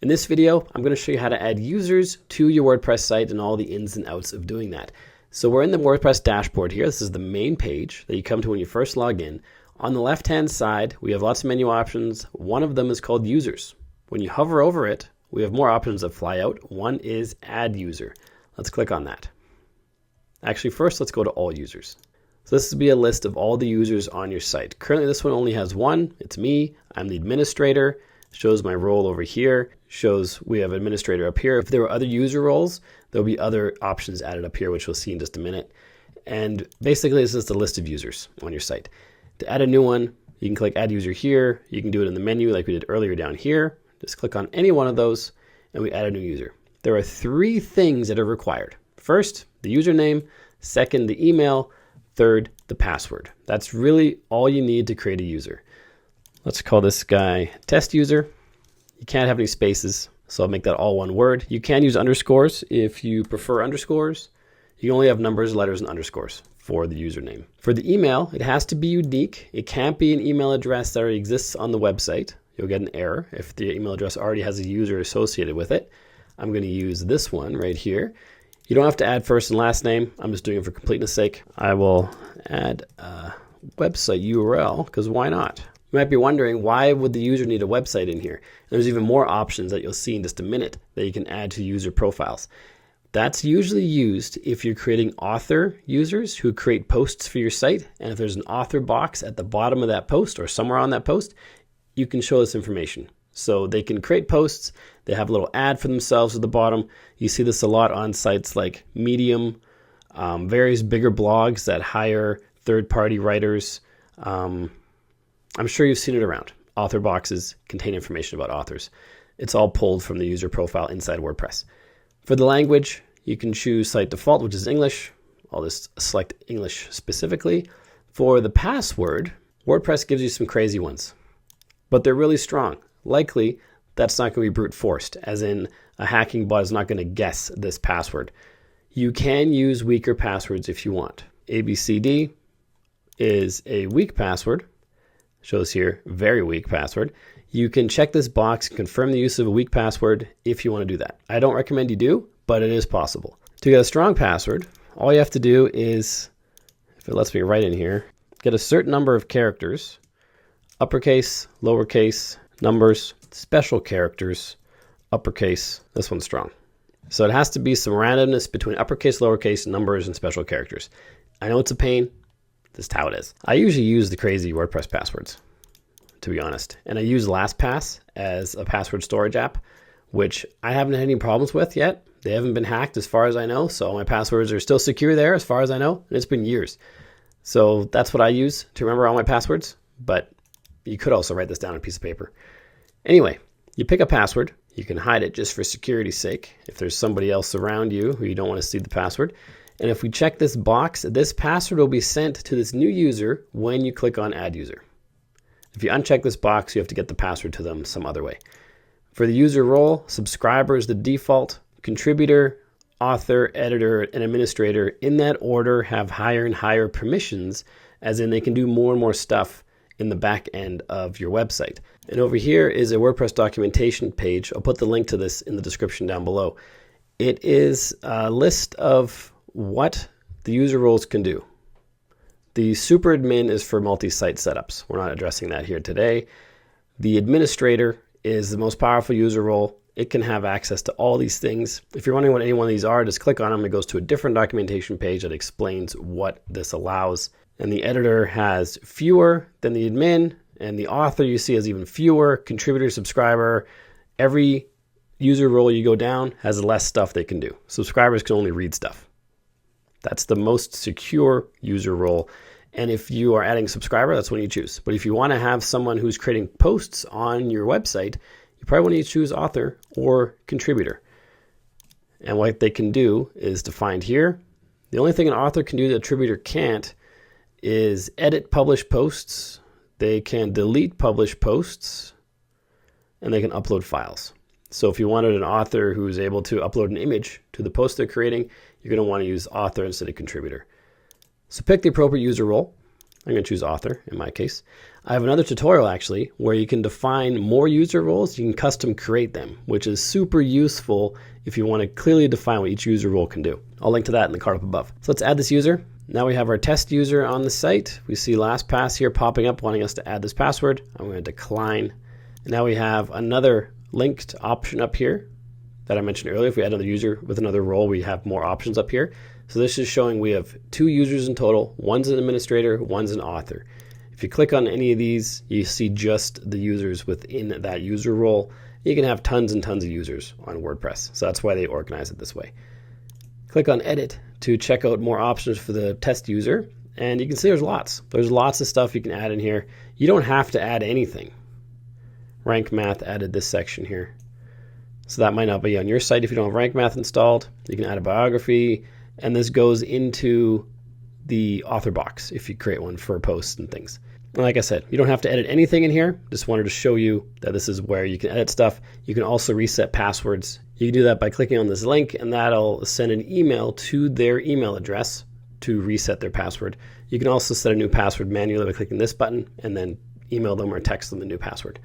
In this video, I'm going to show you how to add users to your WordPress site and all the ins and outs of doing that. So we're in the WordPress dashboard here. This is the main page that you come to when you first log in. On the left-hand side, we have lots of menu options. One of them is called users. When you hover over it, we have more options that fly out. One is add user. Let's click on that. Actually, first, let's go to all users. So this will be a list of all the users on your site. Currently, this one only has one. It's me. I'm the administrator. Shows my role over here. Shows we have administrator up here. If there were other user roles, there'll be other options added up here, which we'll see in just a minute. And basically, this is the list of users on your site. To add a new one, you can click add user here. You can do it in the menu like we did earlier down here. Just click on any one of those and we add a new user. There are three things that are required. First, the username. Second, the email. Third, the password. That's really all you need to create a user. Let's call this guy test user. You can't have any spaces, so I'll make that all one word. You can use underscores if you prefer underscores. You can only have numbers, letters, and underscores for the username. For the email, it has to be unique. It can't be an email address that already exists on the website. You'll get an error if the email address already has a user associated with it. I'm going to use this one right here. You don't have to add first and last name. I'm just doing it for completeness sake. I will add a website URL because why not? You might be wondering, why would the user need a website in here? There's even more options that you'll see in just a minute that you can add to user profiles. That's usually used if you're creating author users who create posts for your site. And if there's an author box at the bottom of that post or somewhere on that post, you can show this information. So they can create posts. They have a little ad for themselves at the bottom. You see this a lot on sites like Medium, various bigger blogs that hire third-party writers. I'm sure you've seen it around. Author boxes contain information about authors. It's all pulled from the user profile inside WordPress. For the language, you can choose site default, which is English. I'll just select English specifically. For the password, WordPress gives you some crazy ones, but they're really strong. Likely, that's not going to be brute forced, as in a hacking bot is not going to guess this password. You can use weaker passwords if you want. ABCD is a weak password. Shows here, very weak password. You can check this box and confirm the use of a weak password if you want to do that. I don't recommend you do, but it is possible. To get a strong password, all you have to do is, if it lets me write in here, get a certain number of characters, uppercase, lowercase, numbers, special characters, uppercase. This one's strong. So it has to be some randomness between uppercase, lowercase, numbers, and special characters. I know it's a pain. This is how it is. I usually use the crazy WordPress passwords, to be honest. And I use LastPass as a password storage app, which I haven't had any problems with yet. They haven't been hacked as far as I know. So my passwords are still secure there as far as I know. And it's been years. So that's what I use to remember all my passwords. But you could also write this down on a piece of paper. Anyway, you pick a password. You can hide it just for security's sake if there's somebody else around you who you don't want to see the password. And if we check this box, this password will be sent to this new user when you click on add user. If you uncheck this box, you have to get the password to them some other way. For the user role, subscriber is the default. Contributor, author, editor, and administrator in that order have higher and higher permissions, as in they can do more and more stuff in the back end of your website. And over here is a WordPress documentation page. I'll put the link to this in the description down below. It is a list of what the user roles can do. The super admin is for multi-site setups. We're not addressing that here today. The administrator is the most powerful user role. It can have access to all these things. If you're wondering what any one of these are, just click on them. It goes to a different documentation page that explains what this allows. And the editor has fewer than the admin, and the author you see has even fewer. Contributor, subscriber, every user role you go down has less stuff they can do. Subscribers can only read stuff. That's the most secure user role. And if you are adding a subscriber, that's when you choose. But if you want to have someone who's creating posts on your website, you probably want to choose author or contributor. And what they can do is defined here. The only thing an author can do that a contributor can't is edit published posts. They can delete published posts, and they can upload files. So if you wanted an author who's able to upload an image to the post they're creating, you're going to want to use author instead of contributor. So pick the appropriate user role. I'm going to choose author in my case. I have another tutorial actually where you can define more user roles. You can custom create them, which is super useful if you want to clearly define what each user role can do. I'll link to that in the card up above. So let's add this user. Now we have our test user on the site. We see LastPass here popping up wanting us to add this password. I'm going to decline. And now we have another linked option up here that I mentioned earlier. If we add another user with another role, we have more options up here. So this is showing we have 2 users in total. One's an administrator, one's an author. If you click on any of these, you see just the users within that user role. You can have tons and tons of users on WordPress. So that's why they organize it this way. Click on edit to check out more options for the test user. And you can see there's lots. There's lots of stuff you can add in here. You don't have to add anything. Rank Math added this section here. So that might not be on your site if you don't have Rank Math installed. You can add a biography. And this goes into the author box if you create one for posts and things. And like I said, you don't have to edit anything in here. Just wanted to show you that this is where you can edit stuff. You can also reset passwords. You can do that by clicking on this link, and that'll send an email to their email address to reset their password. You can also set a new password manually by clicking this button and then email them or text them the new password.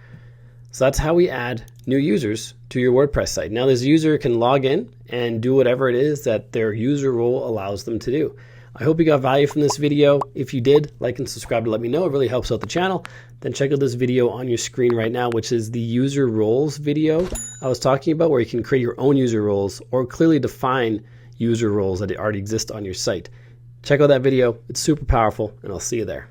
So that's how we add new users to your WordPress site. Now this user can log in and do whatever it is that their user role allows them to do. I hope you got value from this video. If you did, like and subscribe to let me know. It really helps out the channel. Then check out this video on your screen right now, which is the user roles video I was talking about, where you can create your own user roles or clearly define user roles that already exist on your site. Check out that video. It's super powerful, and I'll see you there.